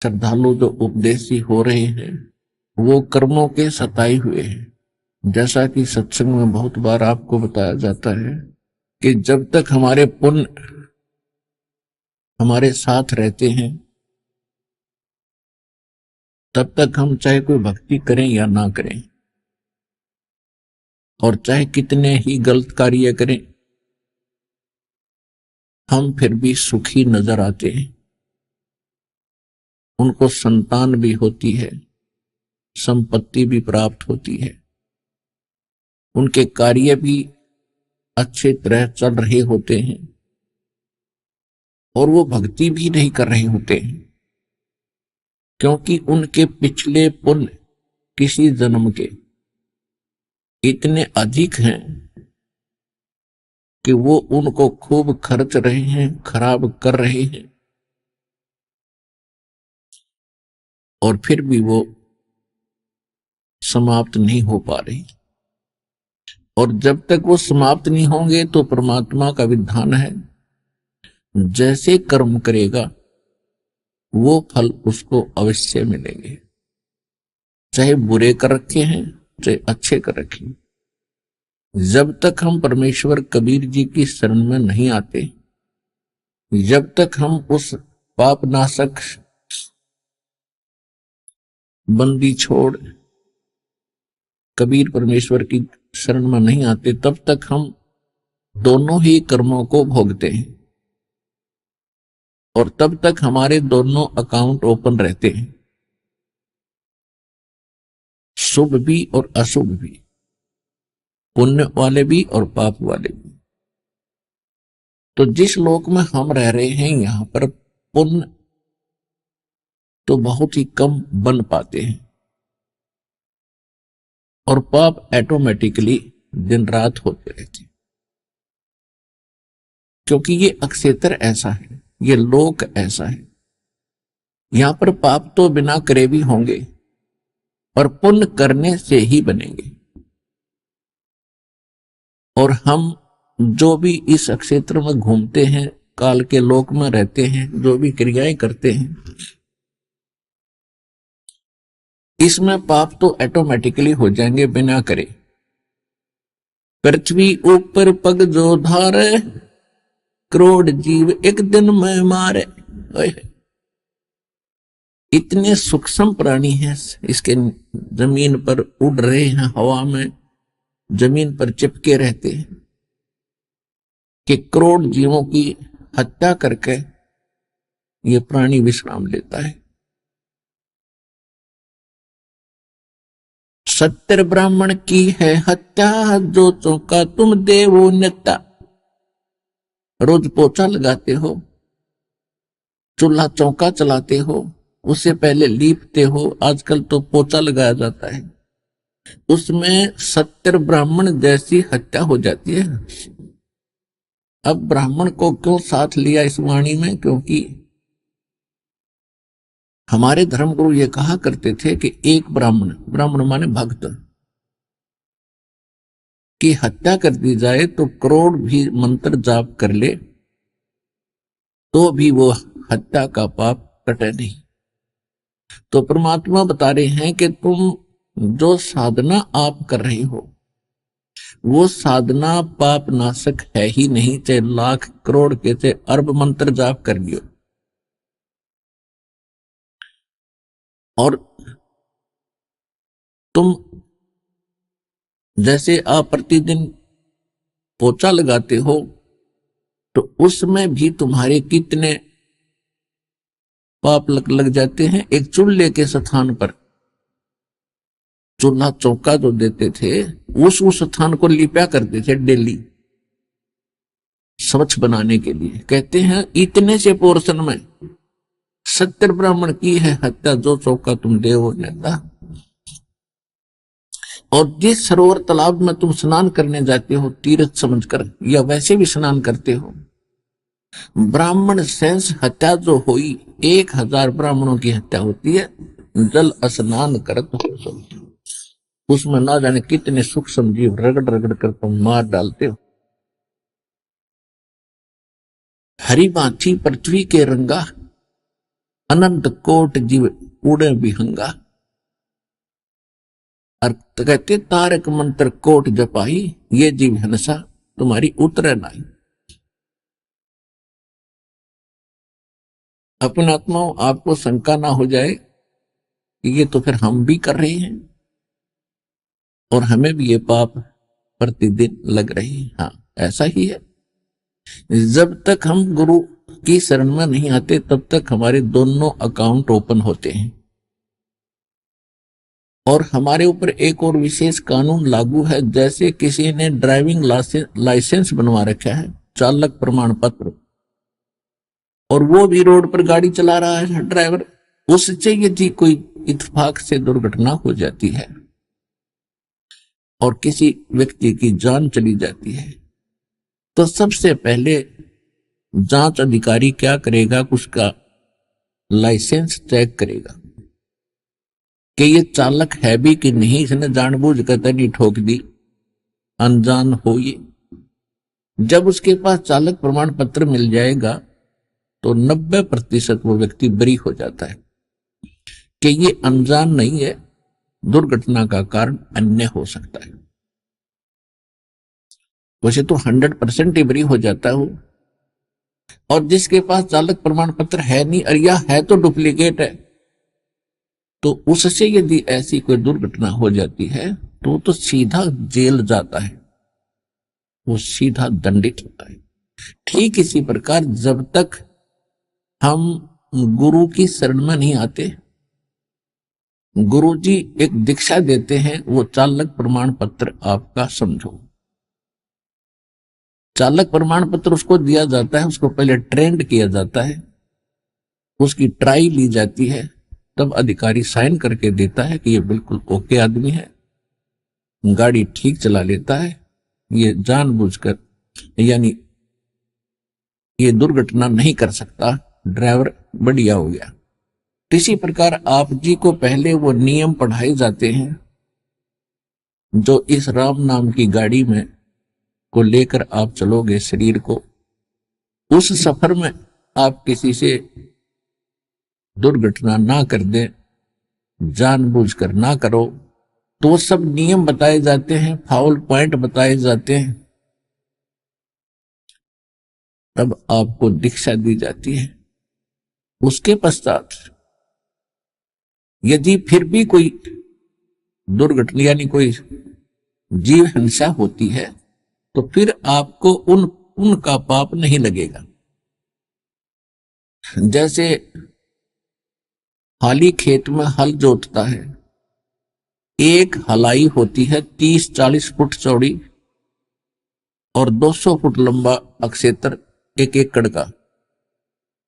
श्रद्धालु जो उपदेशी हो रहे हैं वो कर्मों के सताए हुए हैं। जैसा कि सत्संग में बहुत बार आपको बताया जाता है कि जब तक हमारे पुण्य हमारे साथ रहते हैं तब तक हम चाहे कोई भक्ति करें या ना करें, और चाहे कितने ही गलत कार्य करें, हम फिर भी सुखी नजर आते हैं। उनको संतान भी होती है, संपत्ति भी प्राप्त होती है, उनके कार्य भी अच्छे तरह चल रहे होते हैं और वो भक्ति भी नहीं कर रहे होते हैं, क्योंकि उनके पिछले पुण्य किसी जन्म के इतने अधिक हैं कि वो उनको खूब खर्च रहे हैं, खराब कर रहे हैं, और फिर भी वो समाप्त नहीं हो पा रही। और जब तक वो समाप्त नहीं होंगे तो परमात्मा का विधान है, जैसे कर्म करेगा वो फल उसको अवश्य मिलेंगे, चाहे बुरे कर रखे हैं चाहे अच्छे कर रखे हैं। जब तक हम परमेश्वर कबीर जी की शरण में नहीं आते, जब तक हम उस पाप नाशक बंदी छोड़ कबीर परमेश्वर की शरण में नहीं आते, तब तक हम दोनों ही कर्मों को भोगते हैं और तब तक हमारे दोनों अकाउंट ओपन रहते हैं, शुभ भी और अशुभ भी, पुण्य वाले भी और पाप वाले भी। तो जिस लोक में हम रह रहे हैं यहां पर पुण्य तो बहुत ही कम बन पाते हैं और पाप ऑटोमेटिकली दिन रात होते रहते हैं, क्योंकि ये अक्षेत्र ऐसा है, ये लोक ऐसा है। यहां पर पाप तो बिना करे भी होंगे और पुण्य करने से ही बनेंगे। और हम जो भी इस क्षेत्र में घूमते हैं, काल के लोक में रहते हैं, जो भी क्रियाएं करते हैं, इसमें पाप तो ऑटोमेटिकली हो जाएंगे बिना करे। पृथ्वी ऊपर पग जो धारे, करोड़ जीव एक दिन में मारे। इतने सूक्ष्म प्राणी हैं, इसके जमीन पर उड़ रहे हैं, हवा में जमीन पर चिपके रहते हैं, कि करोड़ जीवों की हत्या करके ये प्राणी विश्राम लेता है। 70 ब्राह्मण की है हत्या, जो चौका तुम देवो नेता। रोज पोछा लगाते हो, चूल्हा चौका चलाते हो, उससे पहले लीपते हो, आजकल तो पोछा लगाया जाता है, उसमें 70 ब्राह्मण जैसी हत्या हो जाती है। अब ब्राह्मण को क्यों साथ लिया इस वाणी में? क्योंकि हमारे धर्मगुरु ये कहा करते थे कि एक ब्राह्मण, ब्राह्मण माने भक्त, की हत्या कर दी जाए तो करोड़ भी मंत्र जाप कर ले तो भी वो हत्या का पाप कटे नहीं। तो परमात्मा बता रहे हैं कि तुम जो साधना आप कर रहे हो वो साधना पाप नाशक है ही नहीं, चाहे लाख करोड़ के चाहे अरब मंत्र जाप कर लियो। और तुम जैसे आप प्रतिदिन पोछा लगाते हो तो उसमें भी तुम्हारे कितने पाप लग जाते हैं। एक चूल्हे के स्थान पर चूल्हा चौका जो देते थे, उस स्थान को लिपा करते थे डेली स्वच्छ बनाने के लिए। कहते हैं इतने से पोर्शन में 70 ब्राह्मण की है हत्या, जो चौका तुम देवो नेता। और जिस सरोवर तालाब में तुम स्नान करने जाते हो तीर्थ समझकर, या वैसे भी स्नान करते हो, ब्राह्मण सेंस हत्या जो हुई, 1000 ब्राह्मणों की हत्या होती है, जल स्नान करत हो, उसमें ना जाने कितने सूक्ष्म जीव रगड़ रगड़ कर तुम मार डालते हो। हरी बाथी पृथ्वी के रंगा, अनंत कोट जीव उड़े विहंगा। और कहते तारक मंत्र कोट जपाई, ये जीव हंसा तुम्हारी उतरे नाई। अपने आत्माओं आपको शंका ना हो जाए कि ये तो फिर हम भी कर रहे हैं और हमें भी ये पाप प्रतिदिन लग रहे हैं। हाँ, ऐसा ही है। जब तक हम गुरु की शरण में नहीं आते तब तक हमारे दोनों अकाउंट ओपन होते हैं। और हमारे ऊपर एक और विशेष कानून लागू है, जैसे किसी ने ड्राइविंग लाइसेंस बनवा रखा है, चालक प्रमाण पत्र, और वो भी रोड पर गाड़ी चला रहा है ड्राइवर, उससे यदि कोई इत्तेफाक से दुर्घटना हो जाती है और किसी व्यक्ति की जान चली जाती है, तो सबसे पहले जांच अधिकारी क्या करेगा, उसका लाइसेंस चेक करेगा कि ये चालक है भी कि नहीं, इसने जानबूझ कर तो नहीं ठोक दी, अनजान हो ये। जब उसके पास चालक प्रमाण पत्र मिल जाएगा तो 90% वो व्यक्ति बरी हो जाता है कि ये अनजान नहीं है, दुर्घटना का कारण अन्य हो सकता है। वैसे तो 100% ही बरी हो जाता है। और जिसके पास चालक प्रमाण पत्र है नहीं, और या है तो डुप्लीकेट है, तो उससे यदि ऐसी कोई दुर्घटना हो जाती है तो सीधा जेल जाता है, वो सीधा दंडित होता है। ठीक इसी प्रकार जब तक हम गुरु की शरण में नहीं आते, गुरु जी एक दीक्षा देते हैं, वो चालक प्रमाण पत्र आपका समझो। चालक प्रमाण पत्र उसको दिया जाता है, उसको पहले ट्रेंड किया जाता है, उसकी ट्राई ली जाती है, तब अधिकारी साइन करके देता है कि ये बिल्कुल ओके आदमी है, गाड़ी ठीक चला लेता है, ये जानबूझकर यानी ये दुर्घटना नहीं कर सकता, ड्राइवर बढ़िया हो गया। इसी प्रकार आप जी को पहले वो नियम पढ़ाए जाते हैं जो इस राम नाम की गाड़ी में को लेकर आप चलोगे शरीर को, उस सफर में आप किसी से दुर्घटना ना कर दें, जानबूझकर ना करो, तो सब नियम बताए जाते हैं, फाउल पॉइंट बताए जाते हैं, तब आपको दीक्षा दी जाती है। उसके पश्चात यदि फिर भी कोई दुर्घटना यानी कोई जीव हिंसा होती है तो फिर आपको उनका पाप नहीं लगेगा। जैसे हाली खेत में हल जोतता है, एक हलाई होती है 30-40 फुट चौड़ी और 200 फुट लंबा अक्षेत्र, एक एकड़ का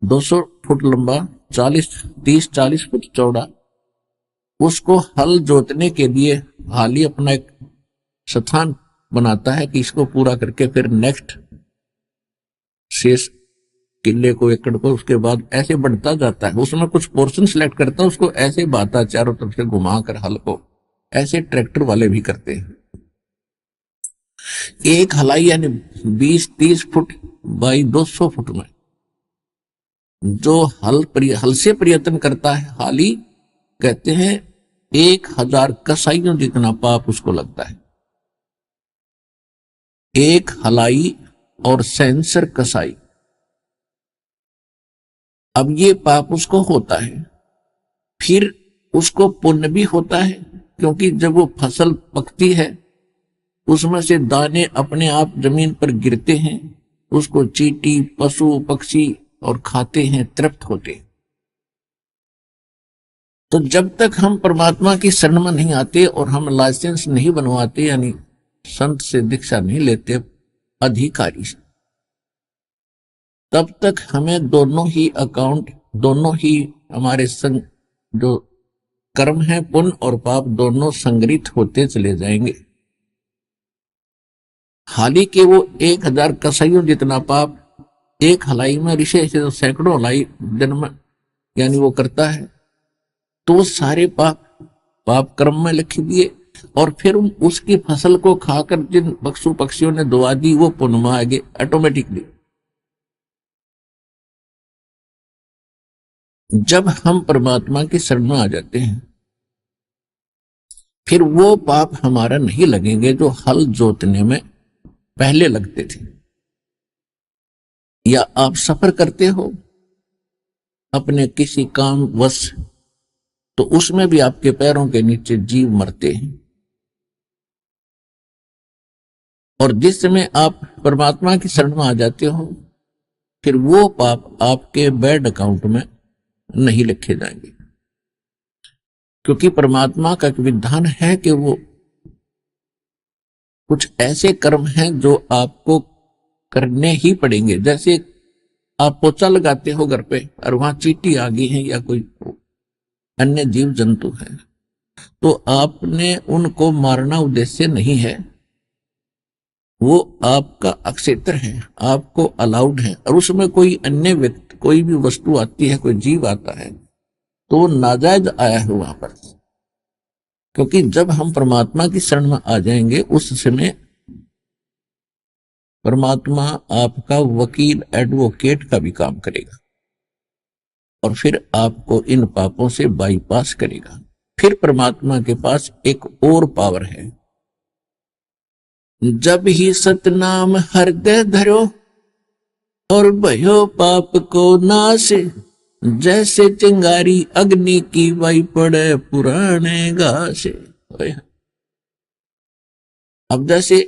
200 फुट लंबा, 30-40 फुट चौड़ा। उसको हल जोतने के लिए हाली अपना एक स्थान बनाता है कि इसको पूरा करके फिर नेक्स्ट शेष किले को, एकड़ को, उसके बाद ऐसे बढ़ता जाता है। उसमें कुछ पोर्शन सिलेक्ट करता है, उसको ऐसे बाता चारों तरफ से घुमाकर हल को, ऐसे ट्रैक्टर वाले भी करते हैं। एक हलाई यानी 20-30 फुट बाई 200 फुट में जो हल से प्रयत्न करता है हाली, कहते हैं 1000 कसाइयों जितना पाप उसको लगता है। एक हलाई और सेंसर कसाई, अब ये पाप उसको होता है, फिर उसको पुण्य भी होता है, क्योंकि जब वो फसल पकती है उसमें से दाने अपने आप जमीन पर गिरते हैं, उसको चींटी, पशु पक्षी और खाते हैं, तृप्त होते हैं। तो जब तक हम परमात्मा की शरण में नहीं आते और हम लाइसेंस नहीं बनवाते, यानी संत से दीक्षा नहीं लेते अधिकारी से, तब तक हमें दोनों ही अकाउंट, दोनों ही हमारे संग जो कर्म है, पुण्य और पाप, दोनों संग्रहित होते चले जाएंगे। हाली के वो 1000 कसाइयों जितना पाप एक हलाई में ऋषि से सैकड़ों हलाई जन्म यानी वो करता है, तो वो सारे पाप कर्म में लिख दिए, और फिर उसकी फसल को खाकर जिन पशु पक्षियों ने दुआ दी वो पुण्य में आ गए ऑटोमेटिकली। जब हम परमात्मा की शरण में आ जाते हैं, फिर वो पाप हमारा नहीं लगेंगे जो हल जोतने में पहले लगते थे। या आप सफर करते हो अपने किसी काम वश, तो उसमें भी आपके पैरों के नीचे जीव मरते हैं, और जिस समय आप परमात्मा की शरण में आ जाते हो, फिर वो पाप आपके बैड अकाउंट में नहीं लिखे जाएंगे, क्योंकि परमात्मा का एक विधान है कि वो कुछ ऐसे कर्म हैं जो आपको करने ही पड़ेंगे। जैसे आप पोछा लगाते हो घर पे और वहां चींटी आ गई है या कोई अन्य जीव जंतु है, तो आपने उनको मारना उद्देश्य नहीं है, वो आपका अक्षेत्र है, आपको अलाउड है, और उसमें कोई अन्य व्यक्ति, कोई भी वस्तु आती है, कोई जीव आता है, तो वो नाजायज आया है वहां पर। क्योंकि जब हम परमात्मा की शरण में आ जाएंगे, उस समय परमात्मा आपका वकील, एडवोकेट का भी काम करेगा, और फिर आपको इन पापों से बाईपास करेगा। फिर परमात्मा के पास एक और पावर है, जब ही सतनाम हृदय धरो और भयो पाप को नाश, जैसे चिंगारी अग्नि की वाई पड़े पुराने घास। अब जैसे,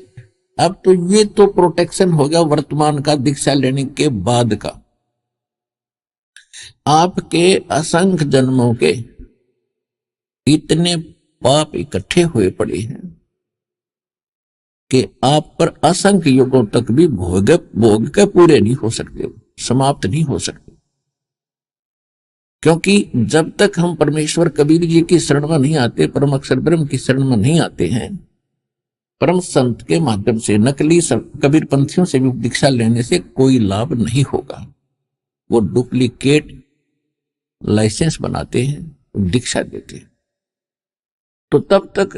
अब तो ये तो प्रोटेक्शन हो गया वर्तमान का, दीक्षा लेने के बाद का। आपके असंख्य जन्मों के इतने पाप इकट्ठे हुए पड़े हैं कि आप पर असंख्य युगों तक भी भोग भोग के पूरे नहीं हो सकते, समाप्त नहीं हो सकते। क्योंकि जब तक हम परमेश्वर कबीर जी की शरण में नहीं आते, परम अक्षर ब्रह्म की शरण में नहीं आते हैं, परम संत के माध्यम से, नकली कबीर पंथियों से भी दीक्षा लेने से कोई लाभ नहीं होगा। वो डुप्लीकेट लाइसेंस बनाते हैं, दीक्षा देते हैं। तो तब तक,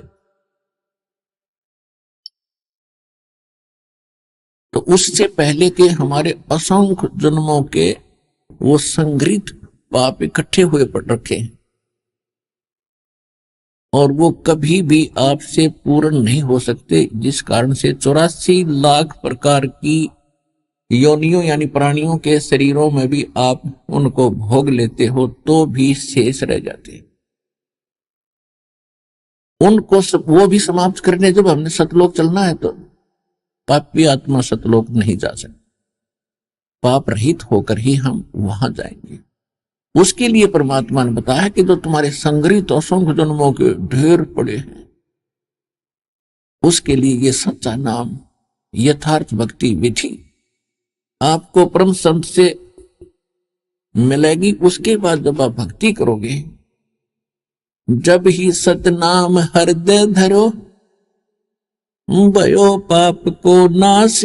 तो उससे पहले के हमारे असंख्य जन्मों के वो संग्रहित पाप इकट्ठे हुए पड़ रखे हैं, और वो कभी भी आपसे पूर्ण नहीं हो सकते, जिस कारण से 84 लाख प्रकार की योनियों यानी प्राणियों के शरीरों में भी आप उनको भोग लेते हो, तो भी शेष रह जाते हैं। उनको वो भी समाप्त करने जब हमने सतलोक चलना है, तो पापी आत्मा सतलोक नहीं जा सकती, पाप रहित होकर ही हम वहां जाएंगे। उसके लिए परमात्मा ने बताया कि जो तुम्हारे संग्रहित असंख्य जन्मों के ढेर पड़े हैं, उसके लिए ये सच्चा नाम, यथार्थ भक्ति विधि आपको परम संत से मिलेगी। उसके बाद जब आप भक्ति करोगे, जब ही सतनाम हृदय धरो भयो पाप को नाश,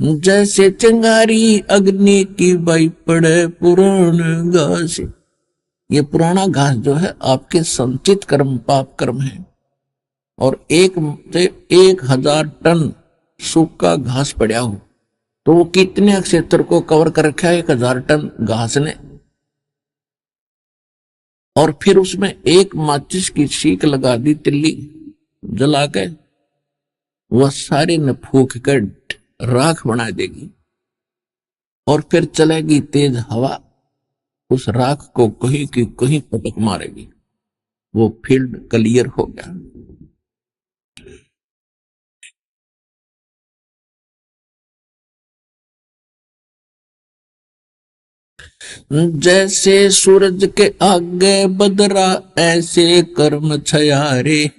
जैसे चिंगारी अग्नि की बाई पड़े पुराण घास। ये पुराना घास जो है आपके संचित कर्म, पाप कर्म है, और 1000 टन सूखा घास पड़ा हो, तो वो कितने क्षेत्र को कवर कर रखा है 1000 टन घास ने। और फिर उसमें एक माचिस की सीख लगा दी, तिल्ली जला के, वह सारे ने फूक कर राख बना देगी, और फिर चलेगी तेज हवा, उस राख को कहीं की कहीं पटक मारेगी, वो फील्ड क्लियर हो गया। जैसे सूरज के आगे बदरा, ऐसे कर्म छयारे,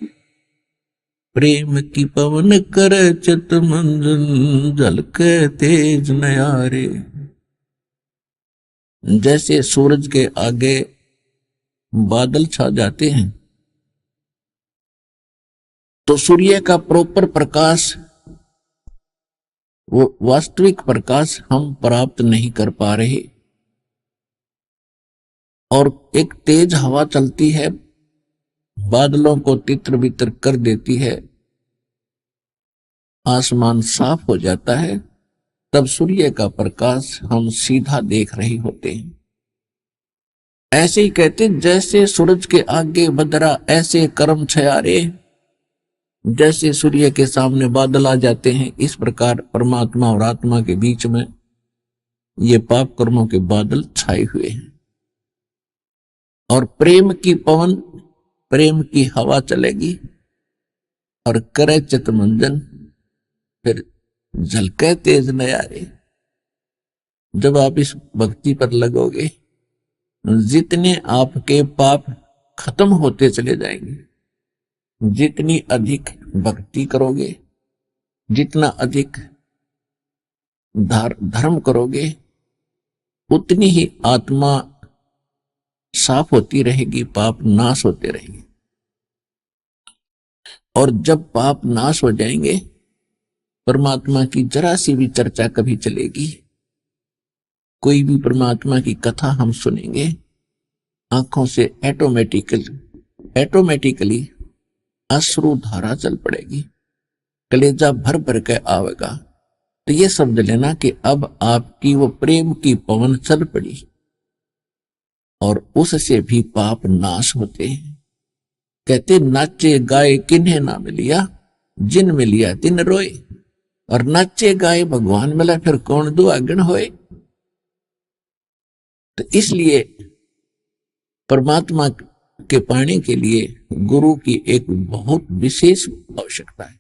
प्रेम की पवन कर चित मंजन, झलके तेज नयारे। जैसे सूरज के आगे बादल छा जाते हैं, तो सूर्य का प्रॉपर प्रकाश, वो वास्तविक प्रकाश हम प्राप्त नहीं कर पा रहे, और एक तेज हवा चलती है, बादलों को तितर बितर कर देती है, आसमान साफ हो जाता है, तब सूर्य का प्रकाश हम सीधा देख रहे होते हैं। ऐसे ही कहते, जैसे सूरज के आगे बदरा ऐसे कर्म छयारे, जैसे सूर्य के सामने बादल आ जाते हैं, इस प्रकार परमात्मा और आत्मा के बीच में ये पाप कर्मों के बादल छाए हुए हैं। और प्रेम की पवन, प्रेम की हवा चलेगी और करे चितमंजन, फिर झलके तेज नयारे। जब आप इस भक्ति पर लगोगे, जितने आपके पाप खत्म होते चले जाएंगे, जितनी अधिक भक्ति करोगे, जितना अधिक धर्म करोगे, उतनी ही आत्मा साफ होती रहेगी, पाप नाश होते रहेंगे। और जब पाप नाश हो जाएंगे, परमात्मा की जरा सी भी चर्चा कभी चलेगी, कोई भी परमात्मा की कथा हम सुनेंगे, आंखों से ऑटोमेटिकली अश्रु धारा चल पड़ेगी, कलेजा भर भर के आवेगा। तो ये समझ लेना कि अब आपकी वो प्रेम की पवन चल पड़ी और उससे भी पाप नाश होते हैं। कहते, नाचे गाए किन्हें ना मिलिया, जिन मिलिया तिन रोए। और नाचे गाए भगवान मिला, फिर कौन दुआगन होए। तो इसलिए परमात्मा के पाने के लिए गुरु की एक बहुत विशेष आवश्यकता है।